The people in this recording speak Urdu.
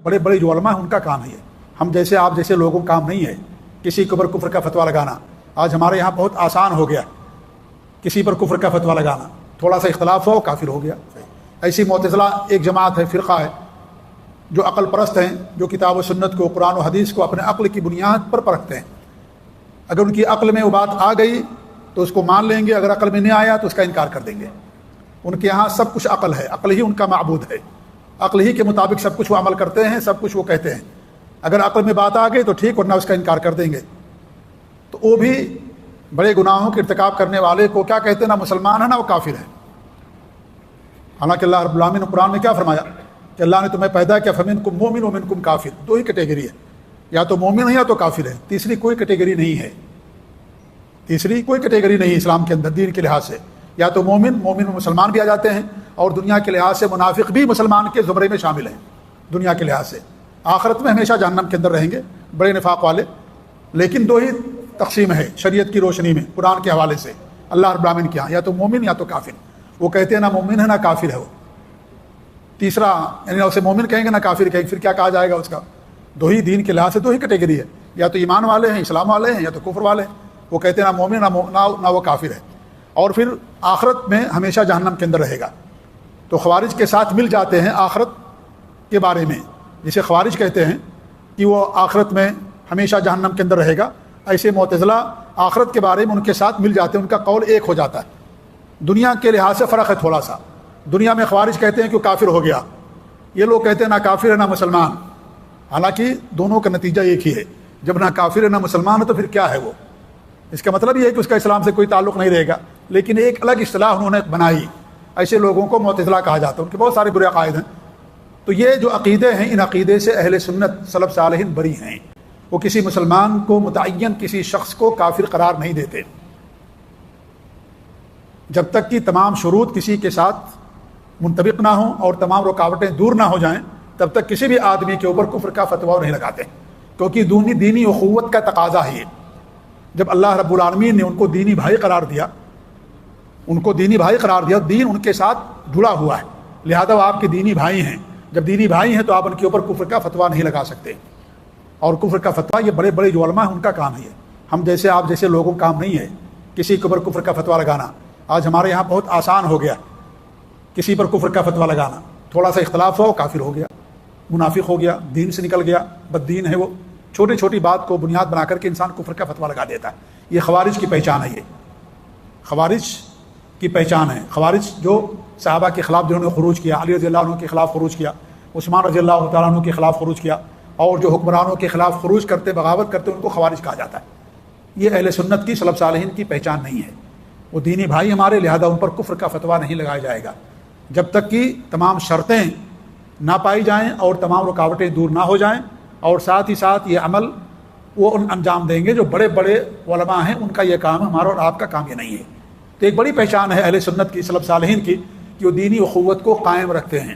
بڑے بڑے جو علماء ہیں ان کا کام ہے یہ. ہم جیسے آپ جیسے لوگوں کا کام نہیں ہے کسی کے اوپر کفر کا فتویٰ لگانا. آج ہمارے یہاں بہت آسان ہو گیا کسی پر کفر کا فتویٰ لگانا، تھوڑا سا اختلاف ہو کافر ہو گیا. ایسی معتزلہ ایک جماعت ہے، فرقہ ہے، جو عقل پرست ہیں، جو کتاب و سنت کو، قرآن و حدیث کو اپنے عقل کی بنیاد پر پرکھتے ہیں. اگر ان کی عقل میں وہ بات آ گئی تو اس کو مان لیں گے، اگر عقل میں نہیں آیا تو اس کا انکار کر دیں گے. ان کے یہاں سب کچھ عقل ہے، عقل ہی ان کا معبود ہے، عقل ہی کے مطابق سب کچھ وہ عمل کرتے ہیں، سب کچھ وہ کہتے ہیں. اگر عقل میں بات آ گئی تو ٹھیک، ورنہ اس کا انکار کر دیں گے. تو وہ بھی بڑے گناہوں کے ارتکاب کرنے والے کو کیا کہتے ہیں؟ نہ مسلمان ہے نہ وہ کافر ہے. حالانکہ اللہ رب العالمین نے قرآن میں کیا فرمایا کہ اللہ نے تمہیں پیدا کیا، فمنکم مومن ومنکم کافر. دو ہی کیٹیگری ہے، یا تو مومن ہے یا تو کافر ہے، تیسری کوئی کیٹیگری نہیں ہے. تیسری کوئی کیٹیگری نہیں اسلام کے اندر دین کے لحاظ سے. یا تو مومن میں مسلمان بھی آ جاتے ہیں، اور دنیا کے لحاظ سے منافق بھی مسلمان کے زمرے میں شامل ہیں. دنیا کے لحاظ سے آخرت میں ہمیشہ جہنم کے اندر رہیں گے بڑے نفاق والے. لیکن دو ہی تقسیم ہے شریعت کی روشنی میں قرآن کے حوالے سے اللہ رب العالمین کے یہاں، یا تو مومن یا تو کافر. وہ کہتے ہیں نہ مومن ہے نہ کافر ہے وہ. تیسرا یعنی اسے مومن کہیں گے نہ کافر کہیں گے، پھر کیا کہا جائے گا اس کا؟ دو ہی دین کے لحاظ سے دو ہی کیٹیگری ہے، یا تو ایمان والے ہیں، اسلام والے ہیں، یا تو کفر والے ہیں. وہ کہتے ہیں نہ مومن نہ وہ کافر ہے، اور پھر آخرت میں ہمیشہ جہنم کے اندر رہے گا. تو خوارج کے ساتھ مل جاتے ہیں آخرت کے بارے میں، جسے خوارج کہتے ہیں کہ وہ آخرت میں ہمیشہ جہنم کے اندر رہے گا. ایسے معتزلہ آخرت کے بارے میں ان کے ساتھ مل جاتے ہیں، ان کا قول ایک ہو جاتا ہے. دنیا کے لحاظ سے فرق ہے تھوڑا سا. دنیا میں خوارج کہتے ہیں کہ وہ کافر ہو گیا، یہ لوگ کہتے ہیں نہ کافر ہے نہ مسلمان. حالانکہ دونوں کا نتیجہ ایک ہی ہے. جب نہ کافر ہے نہ مسلمان ہے تو پھر کیا ہے وہ؟ اس کا مطلب یہ ہے کہ اس کا اسلام سے کوئی تعلق نہیں رہے گا. لیکن ایک الگ اصطلاح انہوں نے بنائی، ایسے لوگوں کو معتزلہ کہا جاتا ہے. ان کے بہت سارے برے عقائد ہیں. تو یہ جو عقیدے ہیں، ان عقیدے سے اہل سنت سلف صالحین بری ہیں. وہ کسی مسلمان کو متعین کسی شخص کو کافر قرار نہیں دیتے جب تک کہ تمام شروط کسی کے ساتھ منطبق نہ ہوں اور تمام رکاوٹیں دور نہ ہو جائیں، تب تک کسی بھی آدمی کے اوپر کفر کا فتویٰ نہیں لگاتے. کیونکہ دینی اخوت کا تقاضا ہے یہ. جب اللہ رب العالمین نے ان کو دینی بھائی قرار دیا، دین ان کے ساتھ جڑا ہوا ہے، لہذا وہ آپ کے دینی بھائی ہیں. جب دینی بھائی ہیں تو آپ ان کے اوپر کفر کا فتویٰ نہیں لگا سکتے. اور کفر کا فتویٰ یہ بڑے بڑے جو علماء ہیں ان کا کام ہے یہ. ہم جیسے آپ جیسے لوگوں کا کام نہیں ہے کسی کے اوپر کفر کا فتویٰ لگانا. آج ہمارے یہاں بہت آسان ہو گیا کسی پر کفر کا فتویٰ لگانا، تھوڑا سا اختلاف ہو کافر ہو گیا، منافق ہو گیا، دین سے نکل گیا، بد دین ہے وہ. چھوٹی چھوٹی بات کو بنیاد بنا کر کے انسان کفر کا فتویٰ لگا دیتا ہے. یہ خوارج کی پہچان ہے. یہ خوارج کی پہچان ہے. خوارج جو صحابہ کے خلاف جنہوں نے خروج کیا، علی رضی اللہ عنہ کے خلاف خروج کیا، عثمان رضی اللہ تعالیٰ عنہ کے خلاف خروج کیا، اور جو حکمرانوں کے خلاف خروج کرتے، بغاوت کرتے، ان کو خوارج کہا جاتا ہے. یہ اہل سنت کی سلف صالحین کی پہچان نہیں ہے. وہ دینی بھائی ہمارے، لہذا ان پر کفر کا فتویٰ نہیں لگایا جائے گا جب تک کہ تمام شرطیں نہ پائی جائیں اور تمام رکاوٹیں دور نہ ہو جائیں. اور ساتھ ہی ساتھ یہ عمل وہ انجام دیں گے جو بڑے بڑے علماء ہیں، ان کا یہ کام ہے، ہمارا اور آپ کا کام یہ نہیں ہے. تو ایک بڑی پہچان ہے اہل سنت کی، سلف صالحین کی، کہ وہ دینی اخوت کو قائم رکھتے ہیں.